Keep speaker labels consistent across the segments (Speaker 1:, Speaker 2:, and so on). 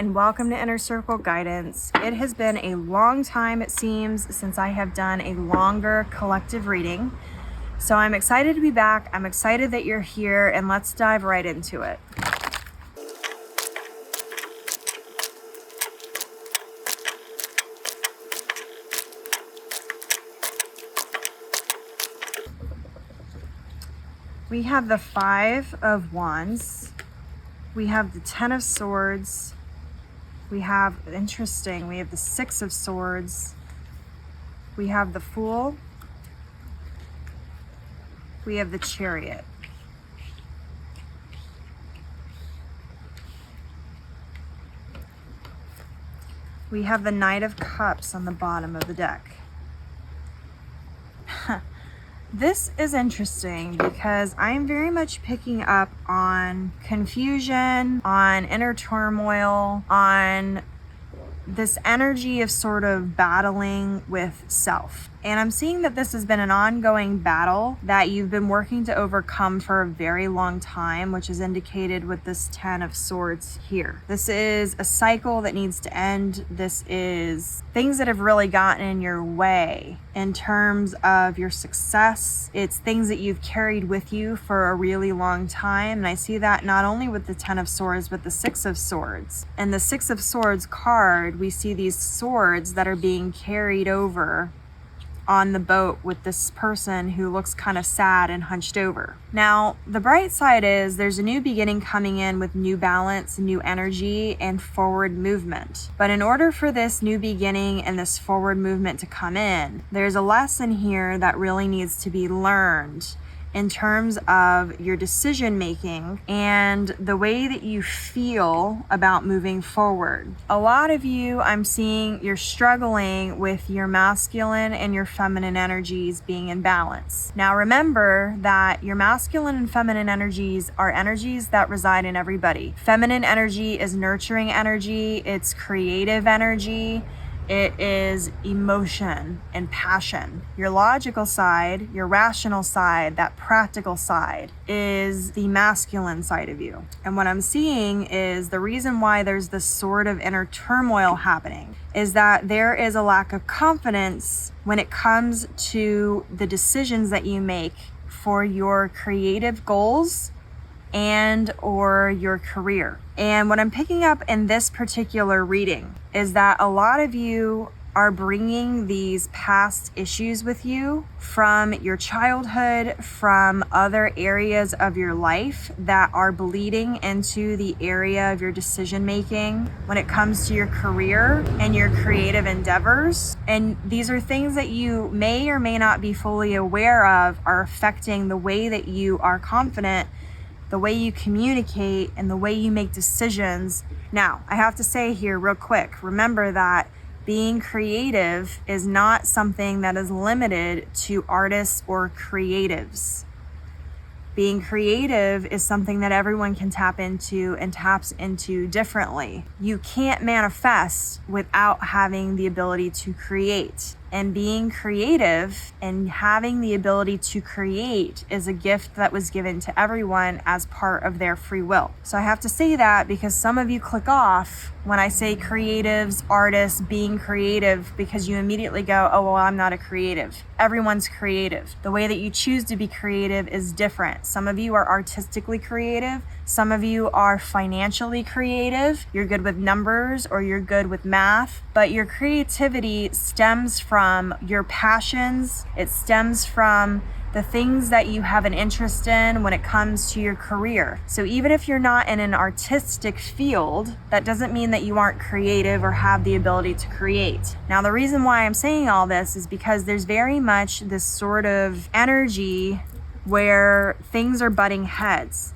Speaker 1: and welcome to Inner Circle Guidance. It has been a long time, it seems, since I have done a longer collective reading. So I'm excited to be back. I'm excited that you're here, and let's dive right into it. We have the Five of Wands. We have the Ten of Swords. We have the Six of Swords. We have the Fool. We have the Chariot. We have the Knight of Cups on the bottom of the deck. This is interesting because I'm very much picking up on confusion, on inner turmoil, on this energy of sort of battling with self. And I'm seeing that this has been an ongoing battle that you've been working to overcome for a very long time, which is indicated with this Ten of Swords here. This is a cycle that needs to end. This is things that have really gotten in your way in terms of your success. It's things that you've carried with you for a really long time. And I see that not only with the Ten of Swords, but the Six of Swords. And the Six of Swords card, we see these swords that are being carried over on the boat with this person who looks kind of sad and hunched over. Now, the bright side is there's a new beginning coming in with new balance, new energy, and forward movement. But in order for this new beginning and this forward movement to come in, there's a lesson here that really needs to be learned in terms of your decision making and the way that you feel about moving forward. A lot of you, I'm seeing you're struggling with your masculine and your feminine energies being in balance. Now remember that your masculine and feminine energies are energies that reside in everybody. Feminine energy is nurturing energy, it's creative energy, it is emotion and passion. Your logical side, your rational side, that practical side is the masculine side of you. And what I'm seeing is the reason why there's this sort of inner turmoil happening is that there is a lack of confidence when it comes to the decisions that you make for your creative goals and or your career. And what I'm picking up in this particular reading is that a lot of you are bringing these past issues with you from your childhood, from other areas of your life that are bleeding into the area of your decision making when it comes to your career and your creative endeavors. And these are things that you may or may not be fully aware of are affecting the way that you are confident, the way you communicate, and the way you make decisions. Now, I have to say here real quick, remember that being creative is not something that is limited to artists or creatives. Being creative is something that everyone can tap into and taps into differently. You can't manifest without having the ability to create. And being creative and having the ability to create is a gift that was given to everyone as part of their free will. So I have to say that because some of you click off when I say creatives, artists, being creative, because you immediately go, oh, well, I'm not a creative. Everyone's creative. The way that you choose to be creative is different. Some of you are artistically creative. Some of you are financially creative. You're good with numbers or you're good with math, but your creativity stems from your passions. It stems from the things that you have an interest in when it comes to your career. So even if you're not in an artistic field, that doesn't mean that you aren't creative or have the ability to create. Now, the reason why I'm saying all this is because there's very much this sort of energy where things are butting heads.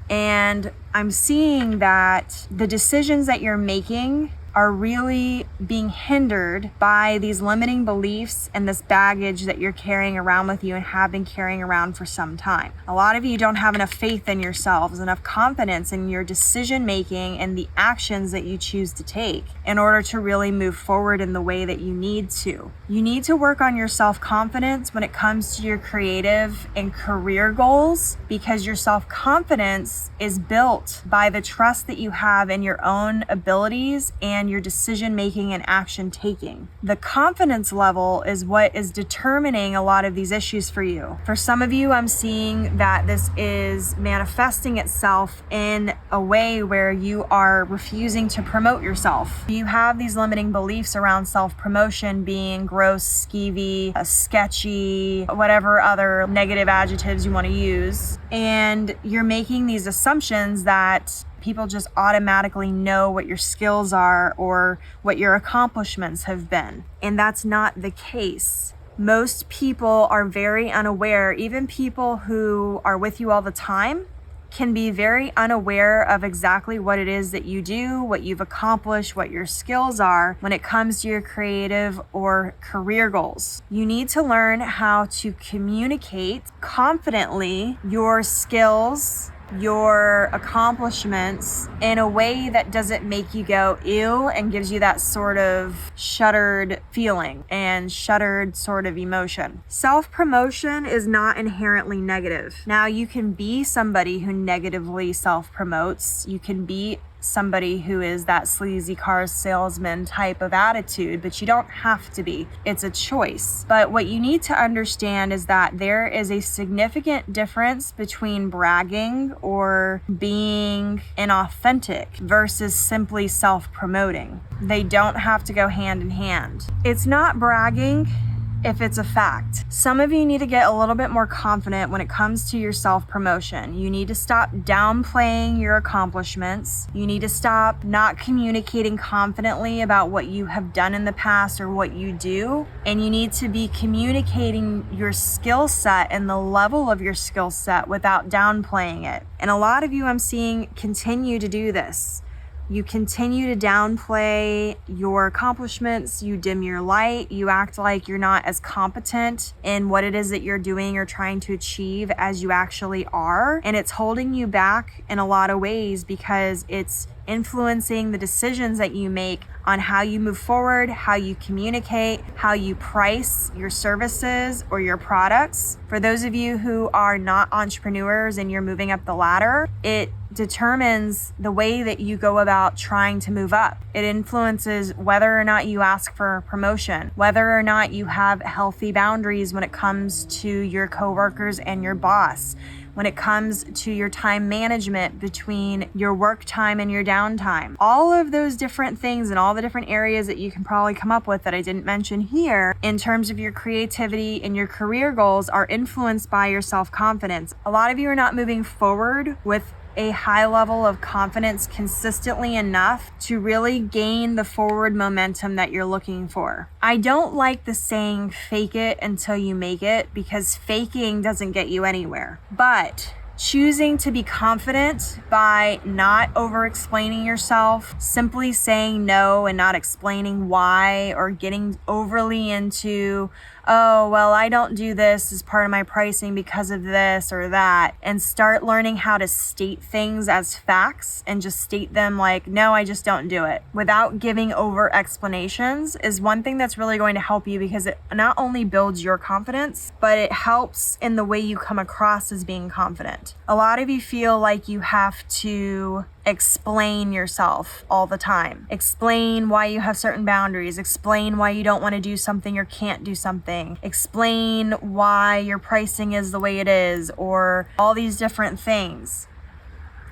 Speaker 1: And I'm seeing that the decisions that you're making are really being hindered by these limiting beliefs and this baggage that you're carrying around with you and have been carrying around for some time. A lot of you don't have enough faith in yourselves, enough confidence in your decision making and the actions that you choose to take in order to really move forward in the way that you need to. You need to work on your self-confidence when it comes to your creative and career goals, because your self-confidence is built by the trust that you have in your own abilities and your decision making and action taking. The confidence level is what is determining a lot of these issues for you. For some of you, I'm seeing that this is manifesting itself in a way where you are refusing to promote yourself. You have these limiting beliefs around self-promotion being gross, skeevy, sketchy, whatever other negative adjectives you want to use. And you're making these assumptions that people just automatically know what your skills are or what your accomplishments have been. And that's not the case. Most people are very unaware. Even people who are with you all the time can be very unaware of exactly what it is that you do, what you've accomplished, what your skills are when it comes to your creative or career goals. You need to learn how to communicate confidently your skills, your accomplishments in a way that doesn't make you go ew and gives you that sort of shuddered feeling and shuddered sort of emotion. Self-promotion is not inherently negative. Now, you can be somebody who negatively self-promotes. You can be somebody who is that sleazy car salesman type of attitude, but you don't have to be. It's a choice. But what you need to understand is that there is a significant difference between bragging or being inauthentic versus simply self-promoting. They don't have to go hand in hand. It's not bragging if it's a fact. Some of you need to get a little bit more confident when it comes to your self-promotion. You need to stop downplaying your accomplishments. You need to stop not communicating confidently about what you have done in the past or what you do. And you need to be communicating your skill set and the level of your skill set without downplaying it. And a lot of you I'm seeing continue to do this. You continue to downplay your accomplishments, you dim your light, you act like you're not as competent in what it is that you're doing or trying to achieve as you actually are. And it's holding you back in a lot of ways because it's influencing the decisions that you make on how you move forward, how you communicate, how you price your services or your products. For those of you who are not entrepreneurs and you're moving up the ladder, it determines the way that you go about trying to move up. It influences whether or not you ask for a promotion, whether or not you have healthy boundaries when it comes to your coworkers and your boss, when it comes to your time management between your work time and your downtime. All of those different things and all the different areas that you can probably come up with that I didn't mention here in terms of your creativity and your career goals are influenced by your self-confidence. A lot of you are not moving forward with a high level of confidence consistently enough to really gain the forward momentum that you're looking for. I don't like the saying fake it until you make it, because faking doesn't get you anywhere. But choosing to be confident by not over-explaining yourself, simply saying no and not explaining why, or getting overly into, oh, well, I don't do this as part of my pricing because of this or that, and start learning how to state things as facts and just state them like, no, I just don't do it, without giving over explanations, is one thing that's really going to help you, because it not only builds your confidence, but it helps in the way you come across as being confident. A lot of you feel like you have to explain yourself all the time. Explain why you have certain boundaries. Explain why you don't want to do something or can't do something. Explain why your pricing is the way it is, or all these different things.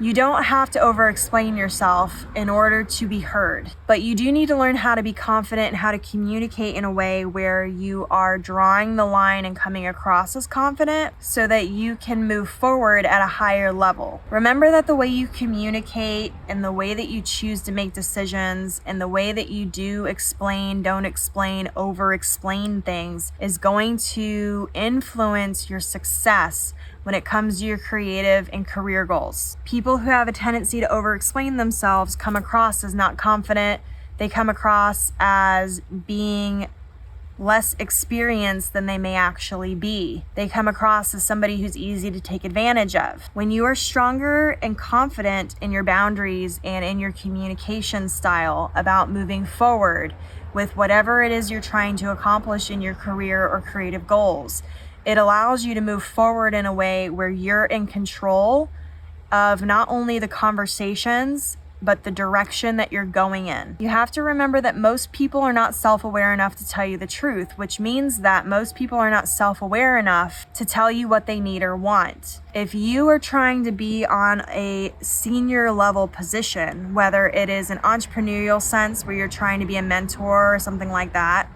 Speaker 1: You don't have to over-explain yourself in order to be heard, but you do need to learn how to be confident and how to communicate in a way where you are drawing the line and coming across as confident so that you can move forward at a higher level. Remember that the way you communicate and the way that you choose to make decisions and the way that you do explain, don't explain, over-explain things is going to influence your success when it comes to your creative and career goals. People who have a tendency to over-explain themselves come across as not confident, They come across as being less experienced than they may actually be. They come across as somebody who's easy to take advantage of. When you are stronger and confident in your boundaries and in your communication style about moving forward with whatever it is you're trying to accomplish in your career or creative goals, it allows you to move forward in a way where you're in control of not only the conversations, but the direction that you're going in. You have to remember that most people are not self-aware enough to tell you the truth, which means that most people are not self-aware enough to tell you what they need or want. If you are trying to be on a senior level position, whether it is an entrepreneurial sense where you're trying to be a mentor or something like that,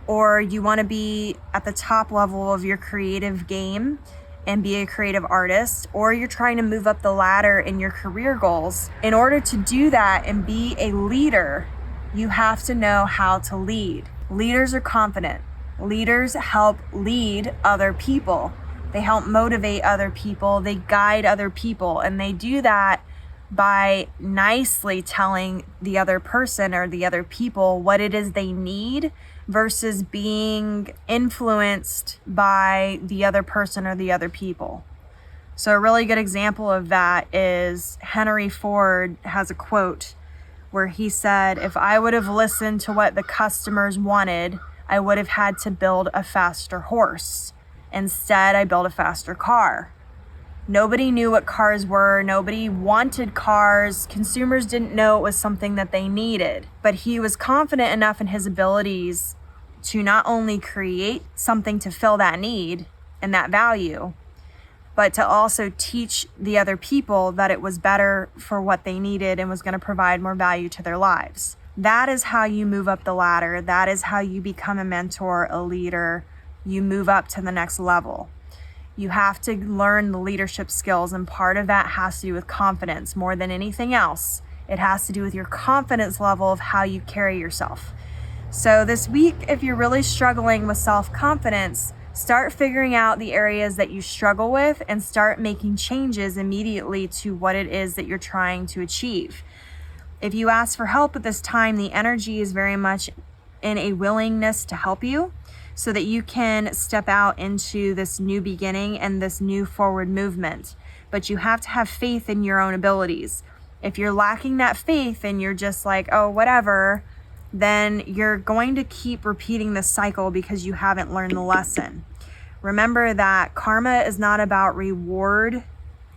Speaker 1: or you want to be at the top level of your creative game and be a creative artist, or you're trying to move up the ladder in your career goals, in order to do that and be a leader, you have to know how to lead. Leaders are confident. Leaders help lead other people. They help motivate other people. They guide other people. And they do that by nicely telling the other person or the other people what it is they need versus being influenced by the other person or the other people. So a really good example of that is Henry Ford has a quote where he said, "If I would have listened to what the customers wanted, I would have had to build a faster horse. Instead, I built a faster car." Nobody knew what cars were. Nobody wanted cars. Consumers didn't know it was something that they needed. But he was confident enough in his abilities to not only create something to fill that need and that value, but to also teach the other people that it was better for what they needed and was going to provide more value to their lives. That is how you move up the ladder. That is how you become a mentor, a leader. You move up to the next level. You have to learn the leadership skills, and part of that has to do with confidence more than anything else. It has to do with your confidence level of how you carry yourself. So this week, if you're really struggling with self-confidence, start figuring out the areas that you struggle with and start making changes immediately to what it is that you're trying to achieve. If you ask for help at this time, the energy is very much in a willingness to help you so that you can step out into this new beginning and this new forward movement. But you have to have faith in your own abilities. If you're lacking that faith and you're just like, oh, whatever, then you're going to keep repeating this cycle because you haven't learned the lesson. Remember that karma is not about reward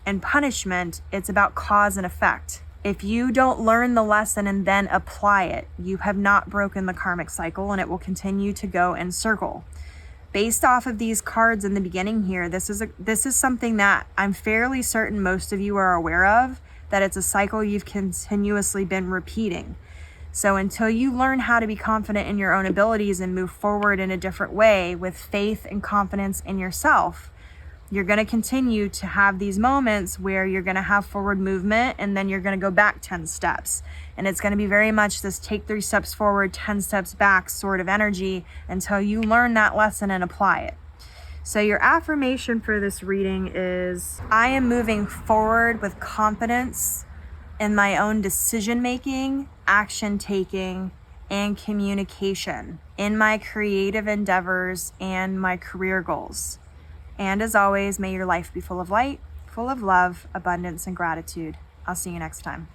Speaker 1: and punishment. It's about cause and effect. If you don't learn the lesson and then apply it, you have not broken the karmic cycle, and it will continue to go in circle. Based off of these cards in the beginning here, this is something that I'm fairly certain most of you are aware of, that it's a cycle you've continuously been repeating. So until you learn how to be confident in your own abilities and move forward in a different way with faith and confidence in yourself, you're going to continue to have these moments where you're going to have forward movement and then you're going to go back 10 steps. And it's going to be very much this take 3 steps forward, 10 steps back sort of energy until you learn that lesson and apply it. So your affirmation for this reading is, I am moving forward with confidence in my own decision making, action taking, and communication in my creative endeavors and my career goals. And as always, may your life be full of light, full of love, abundance, and gratitude. I'll see you next time.